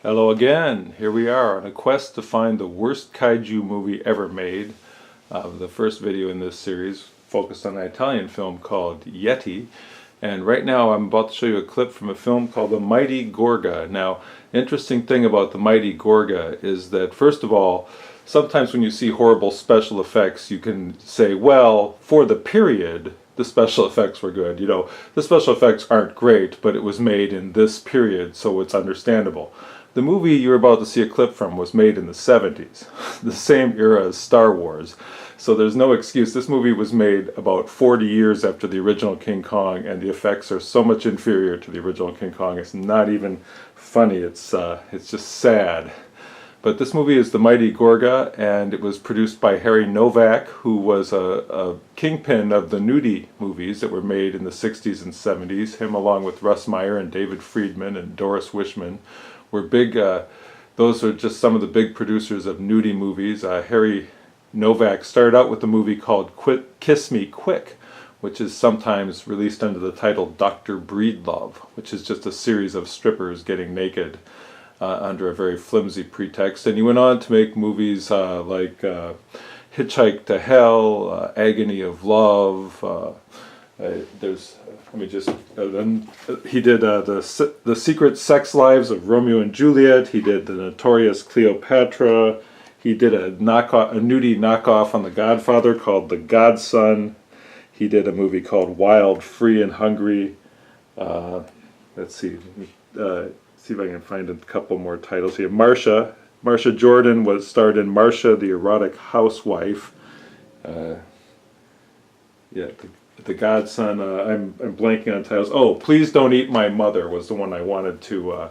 Hello again. Here we are on a quest to find the worst kaiju movie ever made. The first video in this series focused on an Italian film called Yeti. And right now I'm about to show you a clip from a film called The Mighty Gorga. Now, interesting thing about The Mighty Gorga is that, first of all, sometimes when you see horrible special effects, you can say, well, for the period, the special effects were good. You know, the special effects aren't great, but it was made in this period, so it's understandable. The movie you're about to see a clip from was made in the 70s, the same era as Star Wars. So there's no excuse. This movie was made about 40 years after the original King Kong, and the effects are so much inferior to the original King Kong. It's not even funny. It's just sad. But this movie is The Mighty Gorga, and it was produced by Harry Novak, who was a kingpin of the nudie movies that were made in the 60s and 70s. Him along with Russ Meyer and David Friedman and Doris Wishman were big. Those are just some of the big producers of nudie movies. Harry Novak started out with a movie called Kiss Me Quick, which is sometimes released under the title Dr. Breedlove, which is just a series of strippers getting naked under a very flimsy pretext. And he went on to make movies like Hitchhike to Hell, Agony of Love. He did the Secret Sex Lives of Romeo and Juliet. He did The Notorious Cleopatra. He did a nudie knockoff on The Godfather called The Godson. He did a movie called Wild, Free, and Hungry. Let's see. See if I can find a couple more titles here. Marsha Jordan starred in Marsha, the Erotic Housewife. The Godson. I'm blanking on titles. Oh, Please Don't Eat My Mother was the one I wanted to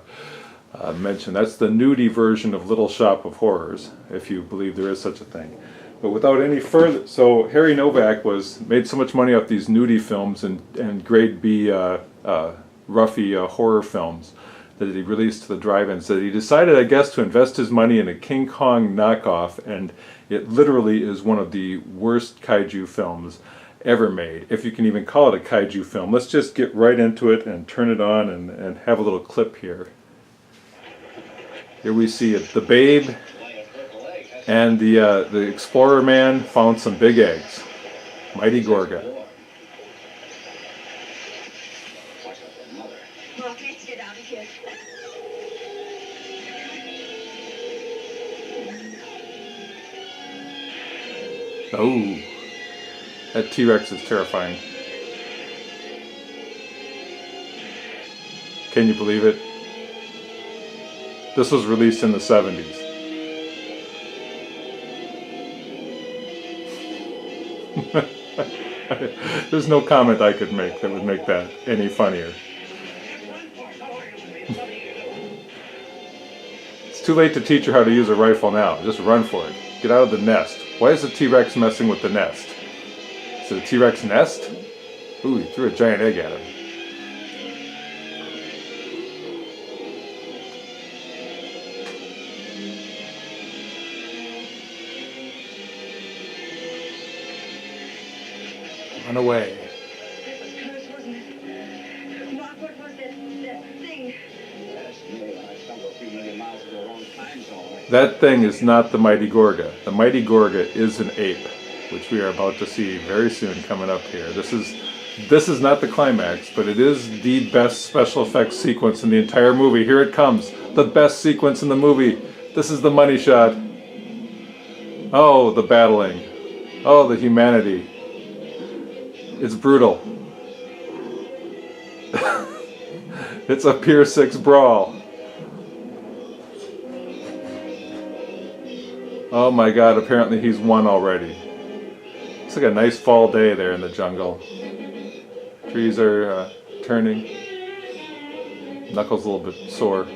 mention. That's the nudie version of Little Shop of Horrors, if you believe there is such a thing. But without any further, so Harry Novak made so much money off these nudie films and grade B roughy horror films that he released to the drive-ins, that he decided, I guess, to invest his money in a King Kong knockoff, and it literally is one of the worst kaiju films ever made, if you can even call it a kaiju film. Let's just get right into it and turn it on and have a little clip here. Here we see it. The babe and the explorer man found some big eggs. Mighty Gorga. Oh, that T-Rex is terrifying. Can you believe it? This was released in the 70s. There's no comment I could make that would make that any funnier. It's too late to teach her how to use a rifle now. Just run for it. Get out of the nest. Why is the T-Rex messing with the nest? Is it a T-Rex nest? Ooh, he threw a giant egg at him. Run away. That thing is not the Mighty Gorga. The Mighty Gorga is an ape, which we are about to see very soon coming up here. This is not the climax, but it is the best special effects sequence in the entire movie. Here it comes. The best sequence in the movie. This is the money shot. Oh, the battling. Oh, the humanity. It's brutal. It's a Pier 6 brawl. Oh my god, apparently he's won already. It's like a nice fall day there in the jungle. Trees are turning. Knuckles a little bit sore.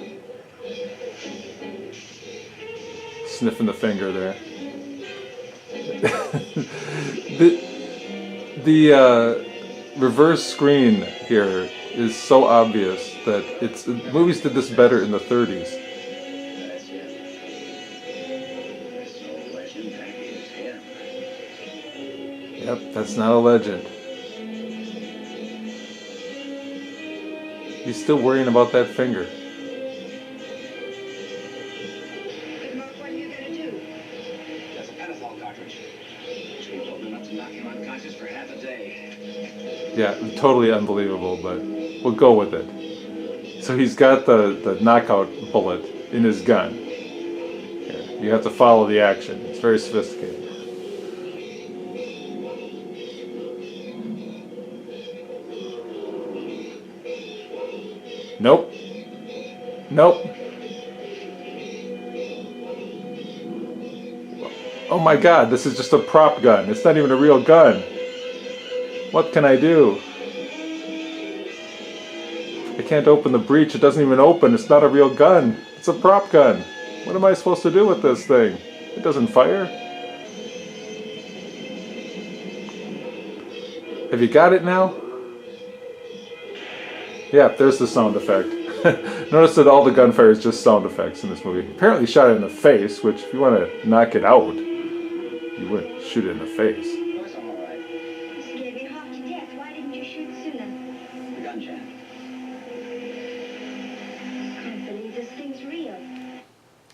Sniffing the finger there. The reverse screen here is so obvious that movies did this better in the 30s. Yep, that's not a legend. He's still worrying about that finger. Yeah, totally unbelievable, but we'll go with it. So he's got the knockout bullet in his gun. Here, you have to follow the action. It's very sophisticated. Nope. Nope. Oh my god, this is just a prop gun. It's not even a real gun. What can I do? I can't open the breech. It doesn't even open. It's not a real gun. It's a prop gun. What am I supposed to do with this thing? It doesn't fire. Have you got it now? Yeah, there's the sound effect. Notice that all the gunfire is just sound effects in this movie. Apparently shot it in the face, which if you want to knock it out, you wouldn't shoot it in the face.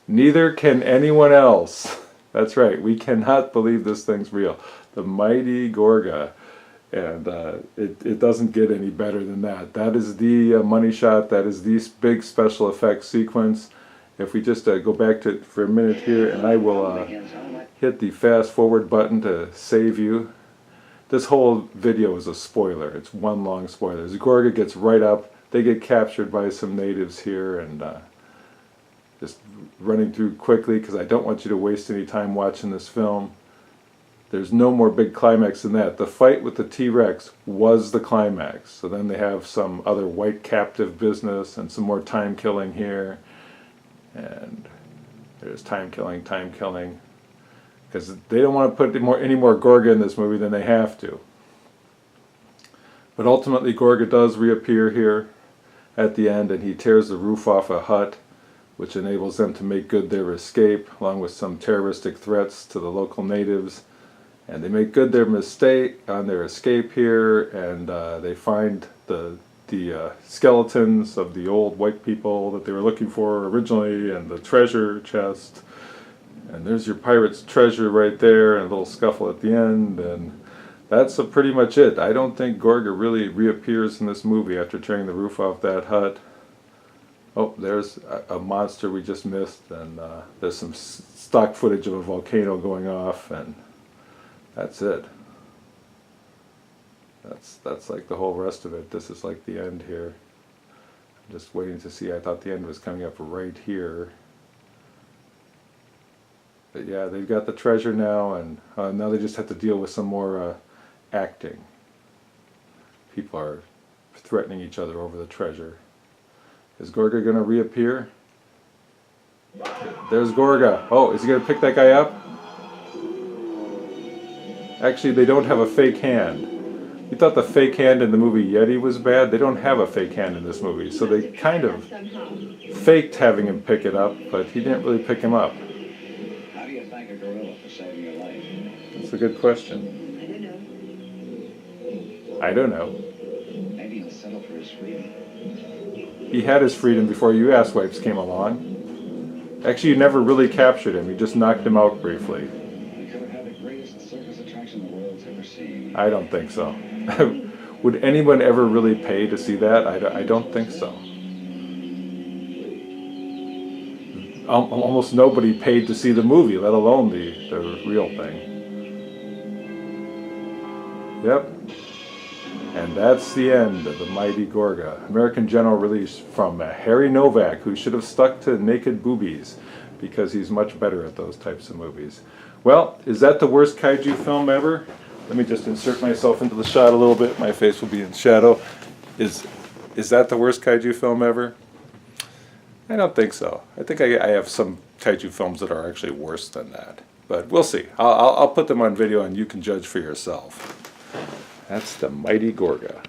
Neither can anyone else. That's right, we cannot believe this thing's real. The Mighty Gorga. And it doesn't get any better than that. That is the money shot. That is the big special effects sequence. If we just go back to it for a minute here, and I will hit the fast forward button to save you. This whole video is a spoiler. It's one long spoiler. Gorga gets right up. They get captured by some natives here, and just running through quickly because I don't want you to waste any time watching this film. There's no more big climax than that. The fight with the T-Rex was the climax. So then they have some other white captive business and some more time killing here. And there's time killing. Because they don't want to put any more Gorga in this movie than they have to. But ultimately Gorga does reappear here at the end, and he tears the roof off a hut, which enables them to make good their escape, along with some terroristic threats to the local natives. And they make good their mistake on their escape here, and they find the skeletons of the old white people that they were looking for originally, and the treasure chest. And there's your pirate's treasure right there, and a little scuffle at the end, and that's pretty much it. I don't think Gorga really reappears in this movie after tearing the roof off that hut. Oh, there's a monster we just missed, and there's some stock footage of a volcano going off, and that's it. That's like the whole rest of it. This is like the end here. I'm just waiting to see. I thought the end was coming up right here. But yeah, they've got the treasure now, and now they just have to deal with some more acting. People are threatening each other over the treasure. Is Gorga going to reappear? There's Gorga. Oh, is he going to pick that guy up? Actually, they don't have a fake hand. You thought the fake hand in the movie Yeti was bad? They don't have a fake hand in this movie. So they kind of faked having him pick it up, but he didn't really pick him up. How do you thank a gorilla for saving your life? That's a good question. I don't know. Maybe he'll settle for his freedom. He had his freedom before you asswipes came along. Actually, you never really captured him. You just knocked him out briefly. We could have had the greatest circus attraction the world's ever seen. I don't think so. Would anyone ever really pay to see that? I don't think so. Almost nobody paid to see the movie, let alone the real thing. Yep. And that's the end of the Mighty Gorga. American General release from Harry Novak, who should have stuck to naked boobies, because he's much better at those types of movies. Well, is that the worst kaiju film ever? Let me just insert myself into the shot a little bit. My face will be in shadow. Is that the worst kaiju film ever? I don't think so. I think I have some kaiju films that are actually worse than that. But we'll see. I'll put them on video and you can judge for yourself. That's the Mighty Gorga.